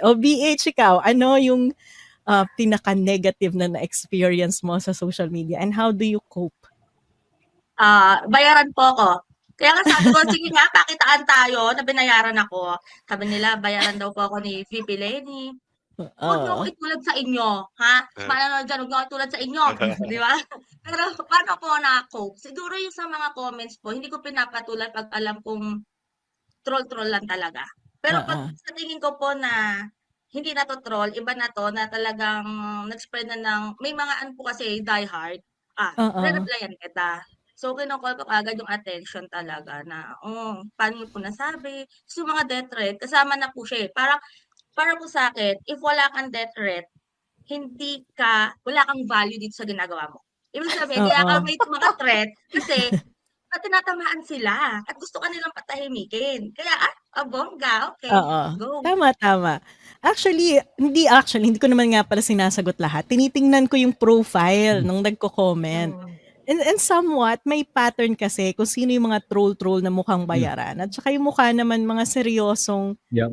O BH, ikaw, ano yung pinaka-negative na na-experience mo sa social media and how do you cope? Bayaran po ako. Kaya nga sabi ko, sige nga, pakitaan tayo na binayaran ako. Sabi nila, bayaran daw po ako ni VP Lenny. Huwag niyo ako Oo. itulad sa inyo, ha? Sa mga nanonood diyan, huwag niyo ako itulad sa inyo, di ba? Pero paano po na-cope? Siguro yung sa mga comments po, hindi ko pinapatulan 'pag alam kong troll-troll lang talaga. Pero 'pag Oo. sa tingin ko po na hindi na 'to troll, iba na 'to na talagang nag-spread na ng may mga ano po kasi die hard, Oo. re-replyan kita. So, kino-call ko kaagad yung attention talaga na, paano niyo po nasabi? Ta's yung mga death threat kasama na po siya, parang para po sa'kin, if wala kang death threat, wala kang value dito sa ginagawa mo. Ibig sabihin kaya ka Oo. may mga threat kasi tinatamaan sila at gusto ka nilang patahimikin. Kaya, bongga, okey, Oo. go. Tama, tama. Actually, hindi ko naman nga pala sinasagot lahat. Tinitingnan ko yung profile nung nagko-comment. Hmm, And somewhat, may pattern kasi kung sino yung mga troll-troll na mukhang Hmm. bayaran. At saka yung mukha naman mga seryosong, Yeah.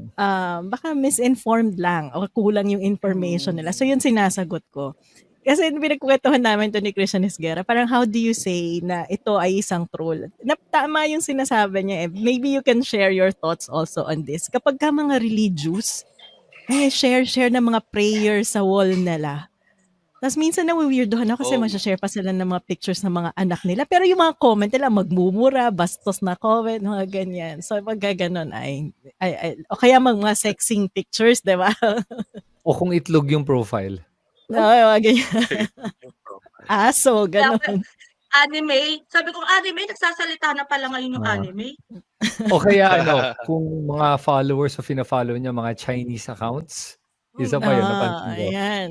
baka misinformed lang o kulang yung information nila. So, yun sinasagot ko. Kasi pinagkukwentuhan namin to ni Christian Esguerra, parang how do you say na ito ay isang troll? Tama yung sinasabi niya eh. Maybe you can share your thoughts also on this. Kapag ka mga religious, may share ng mga prayers sa wall nila. Tapos minsan nawi-weirdohan ako kasi Oh, masha-share pa sila ng mga pictures ng mga anak nila. Pero yung mga comment nila, magmumura, bastos na comment, mga ganyan. So pag ganon o kaya mga sexing pictures, di ba? O kung itlog yung profile. Oo, mga ganyan. yung profile. Aso, kaya ganon. anime, sabi ko, anime, nagsasalita na pala ngayon yung Ah. anime. O kaya kung mga followers o fina-follow niya mga Chinese accounts, isa pa yun, napansin ko. Ayan.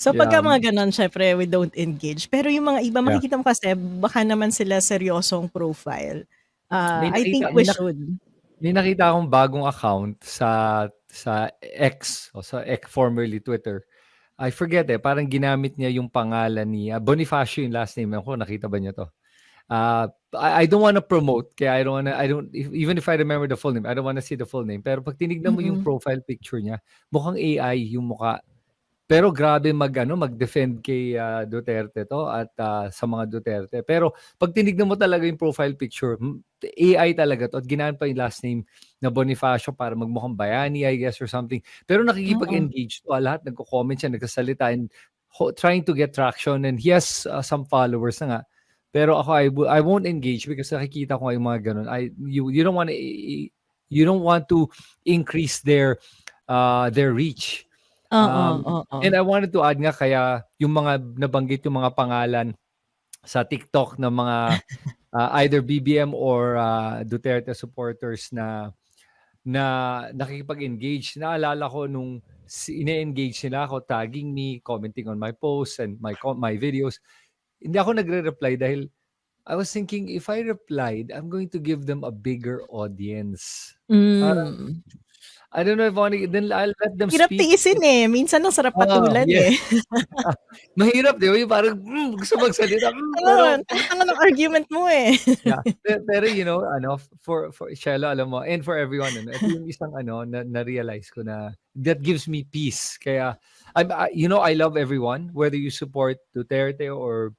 So pagka Yeah. mga ganon, syempre we don't engage. Pero yung mga iba, Yeah. makikita mo kasi, baka naman sila seryosong profile. May I think nakita- we may nak- should. May nakita akong bagong account sa X o sa X, formerly Twitter. I forget parang ginamit niya yung pangalan ni Bonifacio yung last name ko. Nakita ba niyo to? I don't want to promote kaya even if I remember the full name, I don't want to see the full name. Pero pag tinignan mo yung profile picture niya, mukhang AI yung mukha. Pero grabe mag-defend kay Duterte to at sa mga Duterte. Pero pag tinignan mo talaga yung profile picture, AI talaga to at ginamit pa yung last name na Bonifacio para magmukhang bayani, I guess, or something. Pero nakikipag-engage to lahat, nagko-comment siya, nagsasalita and trying to get traction and he has some followers na nga. Pero ako I won't engage because nakikita ko yung mga ganun. You don't want to increase their reach. Oo. And I wanted to add nga kaya yung mga nabanggit yung mga pangalan sa TikTok ng mga either BBM or Duterte supporters na nakikipag-engage. Naalala ko nung ine-engage nila ako, tagging me, commenting on my posts and my videos. Hindi ako nagre-reply dahil I was thinking if I replied, I'm going to give them a bigger audience. Parang, I don't know if then I'll let them Hirap speak. tiisin eh. Minsan ang sarap patulan Yes. eh. Mahirap, di ba? Yung parang gusto magsalita. Ano ng argument mo eh. Yeah. Pero for Shelo, alam mo, and for everyone, ito yung isang na-realize ko na that gives me peace. Kaya, I love everyone, whether you support Duterte or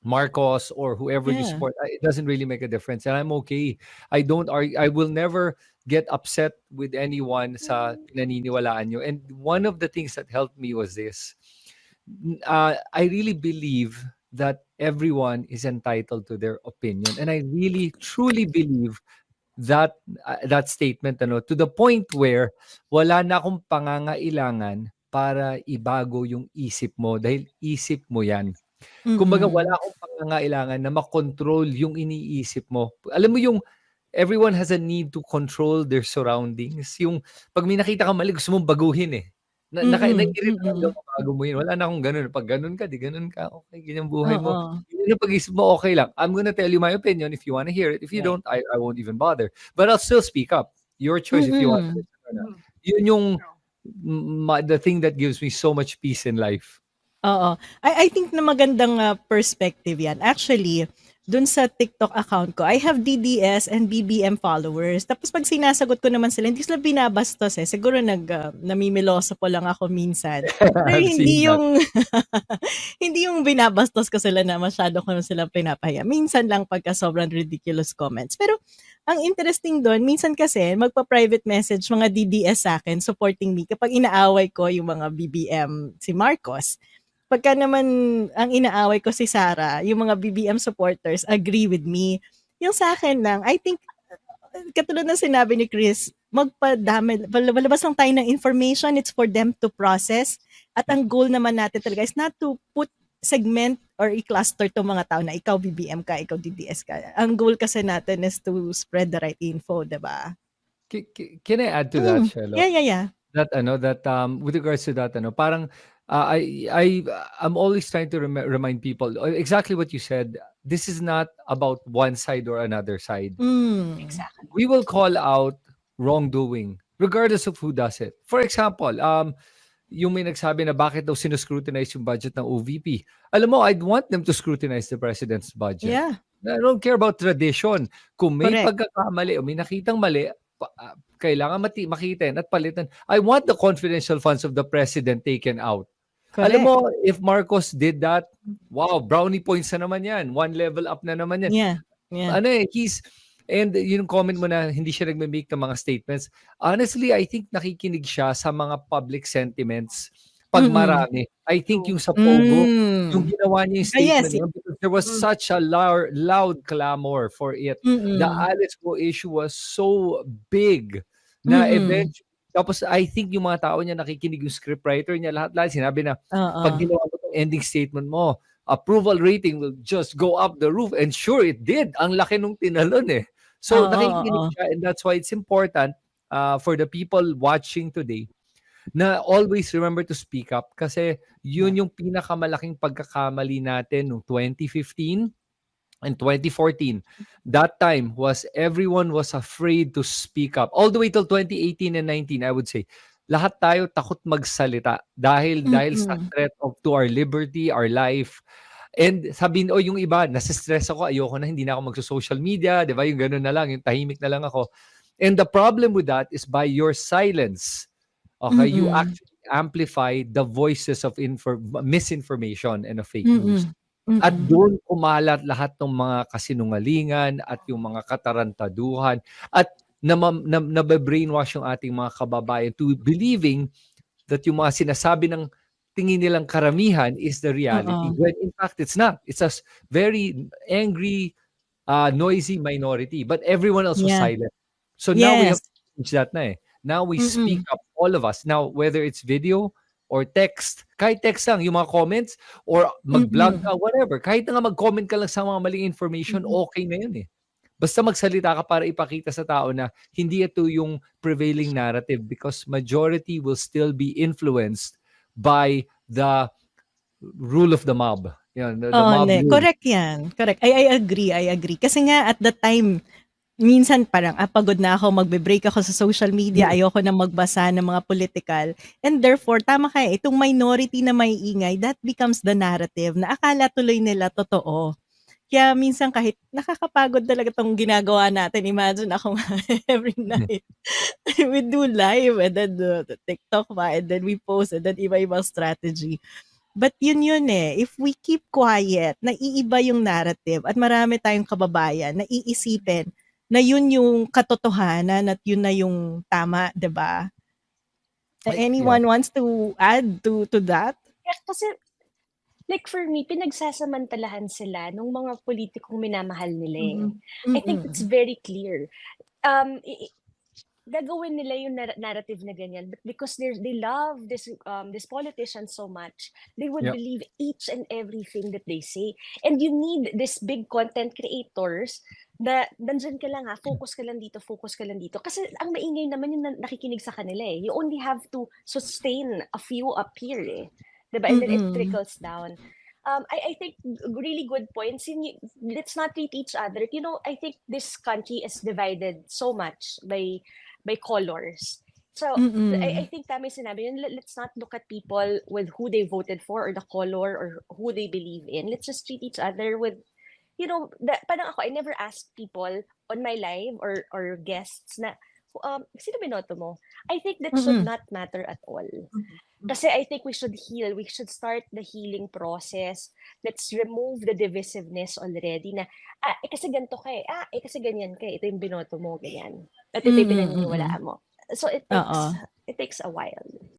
Marcos or whoever you Yeah. support, it doesn't really make a difference. And I'm okay. I will never get upset with anyone sa pinaniniwalaan nyo. And one of the things that helped me was this. I really believe that everyone is entitled to their opinion. And I really, truly believe that statement to the point where wala na akong pangangailangan para ibago yung isip mo dahil isip mo yan. Kumbaga wala akong pangangailangan na makontrol yung iniisip mo. Alam mo yung everyone has a need to control their surroundings. Yung pag may nakita ka mali, gusto mong baguhin eh. Nai-irita ka, bago mo yun. Wala na akong ganun. Pag ganun ka, di ganun ka. Okay, ganyan buhay mo. Yung pag-isip mo, okay lang. I'm gonna tell you my opinion if you wanna hear it. If you don't, I won't even bother. But I'll still speak up. Your choice if you want to listen or not. Yun yung the thing that gives me so much peace in life. Oo. I think na magandang perspective yan. Actually, dun sa TikTok account ko, I have DDS and BBM followers. Tapos pag sinasagot ko naman sila, hindi sila binabastos eh. Siguro namimiloso po lang ako minsan. Pero I've seen hindi that. yung hindi yung binabastos ko sila na masyado ko silang pinapahiya. Minsan lang pagka sobrang ridiculous comments. Pero ang interesting doon, minsan kasi magpa-private message mga DDS sa akin supporting me kapag inaaway ko yung mga BBM si Marcos. Pagka naman ang inaaway ko si Sara, yung mga BBM supporters agree with me. Yung sa akin lang, I think, katulad ng sinabi ni Chris, palabas lang tayo ng information, it's for them to process. At ang goal naman natin talaga is not to put segment or i-cluster to mga tao na ikaw BBM ka, ikaw DDS ka. Ang goal kasi natin is to spread the right info, diba? Can I add to that, Shelo? Yeah. That with regards to that, parang I'm always trying to remind people exactly what you said. This is not about one side or another side. Exactly. We will call out wrongdoing regardless of who does it. For example, yung may nagsabi na bakit daw sinuscrutinize yung budget ng OVP. Alam mo, I'd want them to scrutinize the president's budget. Yeah. I don't care about tradition. Kung may Correct. pagkakamali o may nakitang mali, kailangan makitin at palitan. I want the confidential funds of the president taken out. Correct. Alam mo, if Marcos did that, wow, brownie points na naman yan. One level up na naman yan. Yeah. And yung comment mo na hindi siya nagme-make ng mga statements, honestly, I think nakikinig siya sa mga public sentiments pag marami. I think yung sa Pogo, yung ginawa niya yung statement, because there was such a loud clamor for it. The Alice Go issue was so big na eventually, tapos I think yung mga tao niya nakikinig, yung scriptwriter niya, lahat sinabi na pag ginawa mo itong ending statement mo, approval rating will just go up the roof. And sure, it did. Ang laki nung tinalon eh. So nakikinig siya, and that's why it's important for the people watching today na always remember to speak up kasi yun yung pinakamalaking pagkakamali natin noong 2015 and 2014. That time was everyone was afraid to speak up. All the way till 2018 and 19, I would say. Lahat tayo takot magsalita dahil sa threat to our liberty, our life. And sabihin, yung iba, nasistress ako, ayoko na, hindi na ako magso-social media, di ba? Yung gano'n na lang, yung tahimik na lang ako. And the problem with that is by your silence, okay, you actually amplify the voices of misinformation and of fake news. At doon kumalat lahat ng mga kasinungalingan at yung mga katarantaduhan at nabe-brainwash yung ating mga kababayan to believing that yung mga sinasabi ng tingin nilang karamihan is the reality. When in fact, it's not. It's a very angry, noisy minority. But everyone else was silent. So now we have to change that na eh. Now we speak up, all of us. Now, whether it's video or text, kahit text lang, yung mga comments, or mag-vlog ka, whatever. Kahit na nga mag-comment ka lang sa mga maling information, okay na yun eh. Basta magsalita ka para ipakita sa tao na hindi ito yung prevailing narrative because majority will still be influenced by the rule of the mob. Yan, the mob rule. Correct yan. Correct. I agree. Kasi nga at the time, minsan parang pagod na ako, magbe-break ako sa social media, ayoko na magbasa ng mga political. And therefore, tama ka itong minority na may ingay, that becomes the narrative na akala tuloy nila totoo. Kaya minsan kahit nakakapagod talaga tong ginagawa natin, imagine ako every night. We do live and then the TikTok pa and then we post and then iba-ibang strategy. But yun eh, if we keep quiet, naiiba yung narrative at marami tayong kababayan na iisipin na yun yung katotohanan at yun na yung tama, 'di ba? Anyone wants to add to that? Yeah, kasi like for me, pinagsasamantalahan sila nung mga politikong minamahal nila eh. I think it's very clear. Gagawin nila yung narrative na ganyan, but because they love this politician so much, they would believe each and everything that they say. And you need this big content creators na nandyan ka lang focus ka lang dito. Kasi ang maingay naman yung nakikinig sa kanila eh. You only have to sustain a few up here eh. Diba? And then it trickles down. I think really good points. Let's not treat each other. I think this country is divided so much by colors. So I think tama yung sinabi yun. Let's not look at people with who they voted for or the color or who they believe in. Let's just treat each other with parang ako, I never ask people on my live or guests na, sino binoto mo? I think that should Mm. not matter at all. Mhm. Kasi I think we should heal. We should start the healing process. Let's remove the divisiveness already na, kasi ganito ka eh. Kasi ganyan ka eh. Ito yung binoto mo, ganyan. At ito yung Mm, mm. pinaniniwalaan mo. So Oo. it takes a while.